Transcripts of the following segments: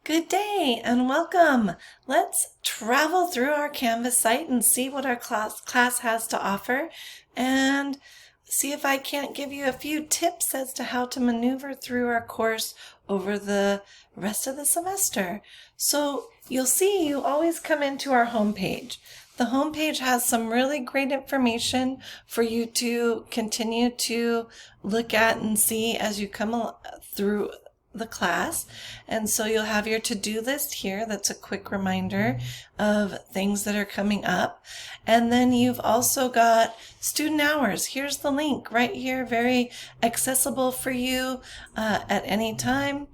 Good day and welcome. Let's travel through our Canvas site and see what our class has to offer and see if I can't give you a few tips as to how to maneuver through our course over the rest of the semester. So you'll see you always come into our homepage. The homepage has some really great information for you to continue to look at and see as you come through the class. And so you'll have your to-do list here. That's a quick reminder of things that are coming up. And then you've also got student hours. Here's the link right here, very accessible for you at any time.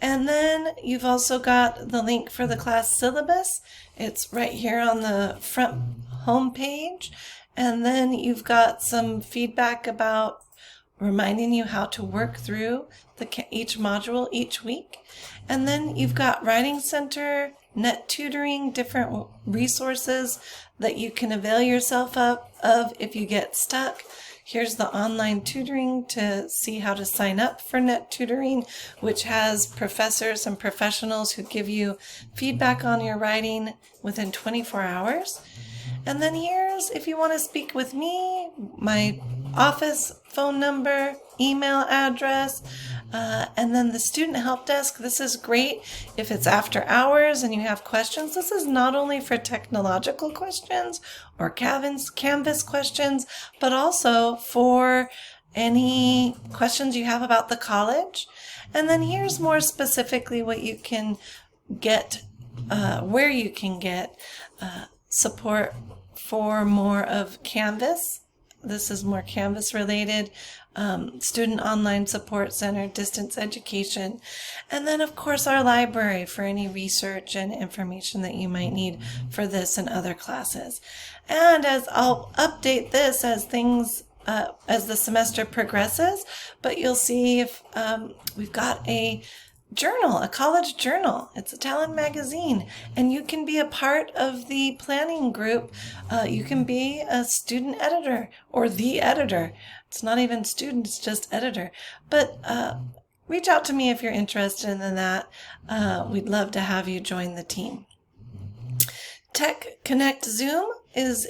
And then you've also got the link for the class syllabus. It's right here on the front home page. And then you've got some feedback about reminding you how to work through each module each week. And then you've got Writing Center, Net Tutoring, different resources that you can avail yourself of if you get stuck. Here's the online tutoring to see how to sign up for Net Tutoring, which has professors and professionals who give you feedback on your writing within 24 hours. And then here's, if you want to speak with me, my office phone number, email address, and then the student help desk. This is great if it's after hours and you have questions. This is not only for technological questions or Canvas questions, but also for any questions you have about the college. And then here's more specifically what you can get, where you can get support for more of Canvas. This is more Canvas related, Student Online Support Center, distance education, and then of course our library for any research and information that you might need for this and other classes. And as I'll update this as things as the semester progresses, but you'll see if we've got a journal, a college journal. It's a Talent magazine, and you can be a part of the planning group. You can be a student editor or the editor. It's not even student, it's just editor. But reach out to me if you're interested in that. We'd love to have you join the team. Tech Connect Zoom is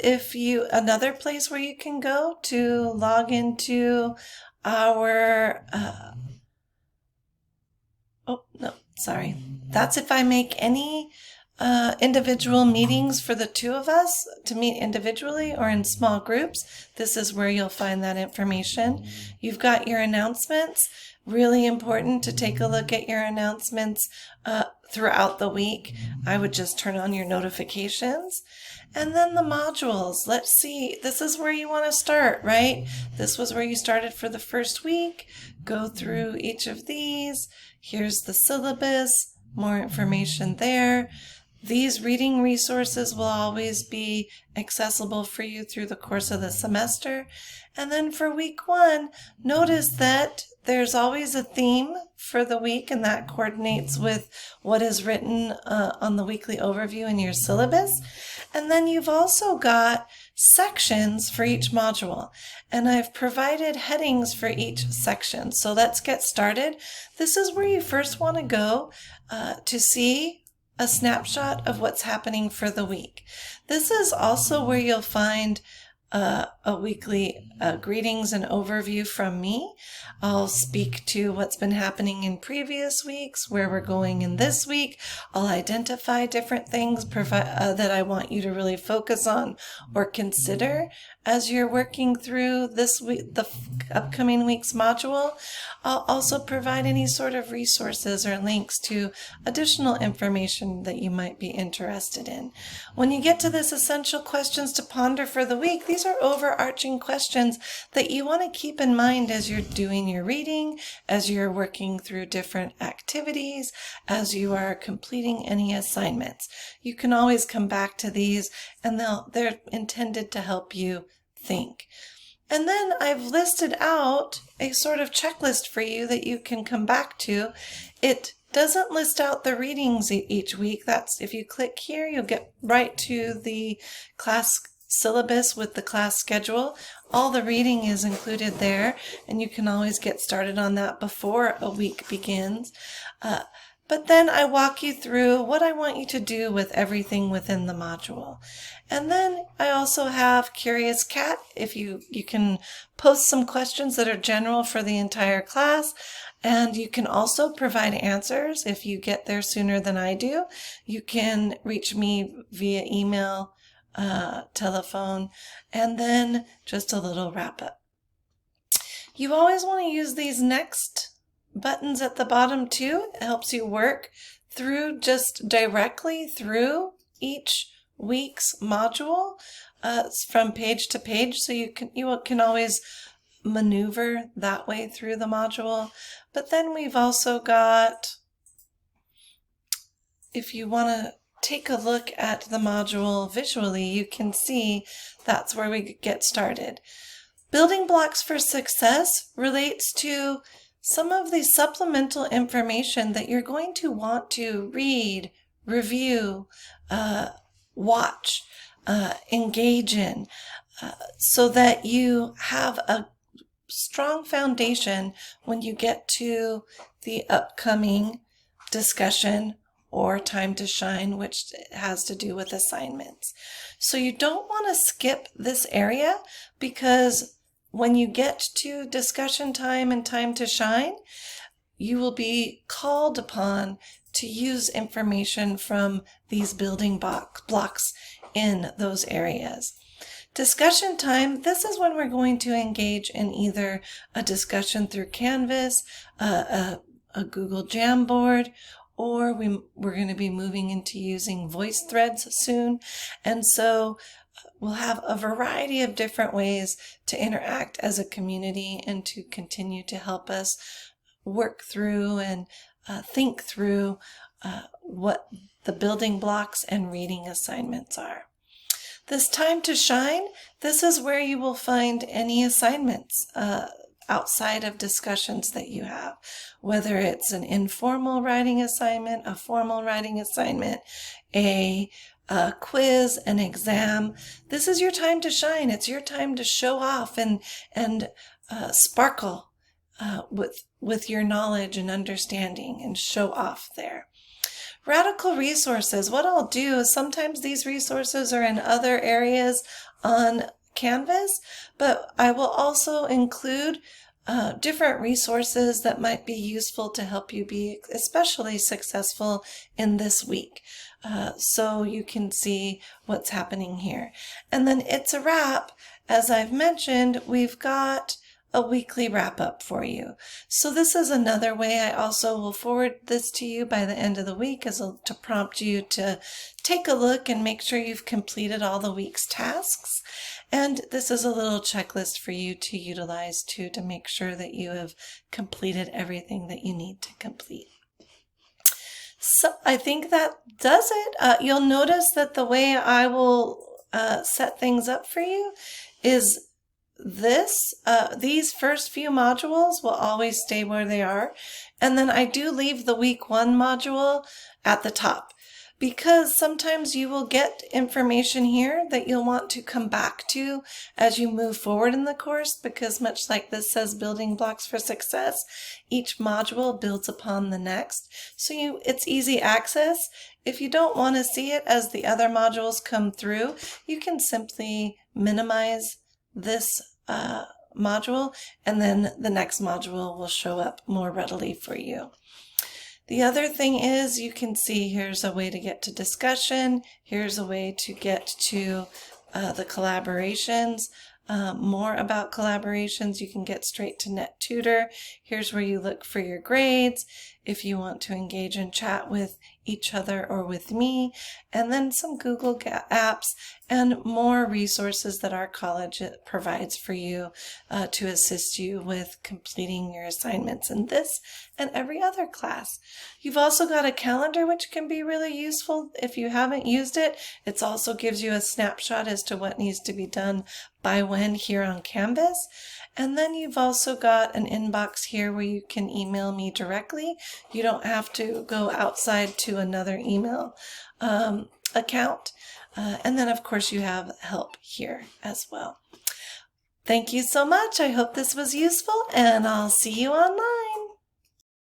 another place where you can go to log into our That's if I make any individual meetings for the two of us to meet individually or in small groups. This is where you'll find that information. You've got your announcements. Really important to take a look at your announcements throughout the week. I would just turn on your notifications. And then the modules. Let's see. This is where you want to start, right? This was where you started for the first week. Go through each of these. Here's the syllabus. More information there. These reading resources will always be accessible for you through the course of the semester. And then for week 1, notice that there's always a theme for the week, and that coordinates with what is written on the weekly overview in your syllabus. And then you've also got sections for each module, and I've provided headings for each section. So let's get started. This is where you first want to go to see a snapshot of what's happening for the week. This is also where you'll find a weekly greetings and overview from me. I'll speak to what's been happening in previous weeks, where we're going in this week. I'll identify different things that I want you to really focus on or consider as you're working through this week, the upcoming week's module. I'll also provide any sort of resources or links to additional information that you might be interested in. When you get to this essential questions to ponder for the week, these are overarching questions that you want to keep in mind as you're doing your reading, as you're working through different activities, as you are completing any assignments. You can always come back to these, and they're intended to help you think. And then I've listed out a sort of checklist for you that you can come back to. It doesn't list out the readings each week. That's if you click here, you'll get right to the class syllabus with the class schedule. All the reading is included there, and you can always get started on that before a week begins. But but then I walk you through what I want you to do with everything within the module. And then I also have Curious Cat. If you can post some questions that are general for the entire class, and you can also provide answers if you get there sooner than I do. You can reach me via email, telephone, and then just a little wrap up. You always want to use these next buttons at the bottom too. It helps you work through just directly through each week's module from page to page, so you can always maneuver that way through the module. But then we've also got, if you want to take a look at the module visually, you can see that's where we get started. Building Blocks for Success relates to some of the supplemental information that you're going to want to read, review, watch, engage in, so that you have a strong foundation when you get to the upcoming discussion or time to shine, which has to do with assignments. So you don't want to skip this area, because when you get to discussion time and time to shine, you will be called upon to use information from these building blocks in those areas. Discussion time, this is when we're going to engage in either a discussion through Canvas, a Google Jamboard, or we're going to be moving into using VoiceThreads soon. And so we'll have a variety of different ways to interact as a community and to continue to help us work through and think through what the building blocks and reading assignments are. This time to shine, this is where you will find any assignments outside of discussions that you have, whether it's an informal writing assignment, a formal writing assignment, a quiz, an exam. This is your time to shine. It's your time to show off and sparkle with your knowledge and understanding, and show off there. Radical resources. What I'll do is sometimes these resources are in other areas on Canvas, but I will also include different resources that might be useful to help you be especially successful in this week. So you can see what's happening here. And then it's a wrap. As I've mentioned, we've got a weekly wrap up for you. So this is another way. I also will forward this to you by the end of the week to prompt you to take a look and make sure you've completed all the week's tasks. And this is a little checklist for you to utilize too, to make sure that you have completed everything that you need to complete. So I think that does it. You'll notice that the way I will set things up for you is these first few modules will always stay where they are. And then I do leave the week 1 module at the top, because sometimes you will get information here that you'll want to come back to as you move forward in the course, because much like this says Building Blocks for Success, each module builds upon the next. So it's easy access. If you don't want to see it as the other modules come through, you can simply minimize this module, and then the next module will show up more readily for you. The other thing is, you can see here's a way to get to discussion. Here's a way to get to the collaborations. More about collaborations, you can get straight to NetTutor. Here's where you look for your grades, if you want to engage and chat with each other or with me, and then some Google apps and more resources that our college provides for you to assist you with completing your assignments in this and every other class. You've also got a calendar, which can be really useful if you haven't used it. It also gives you a snapshot as to what needs to be done by when here on Canvas. And then you've also got an inbox here where you can email me directly. You don't have to go outside to another email account. And then, of course, you have help here as well. Thank you so much. I hope this was useful, and I'll see you online.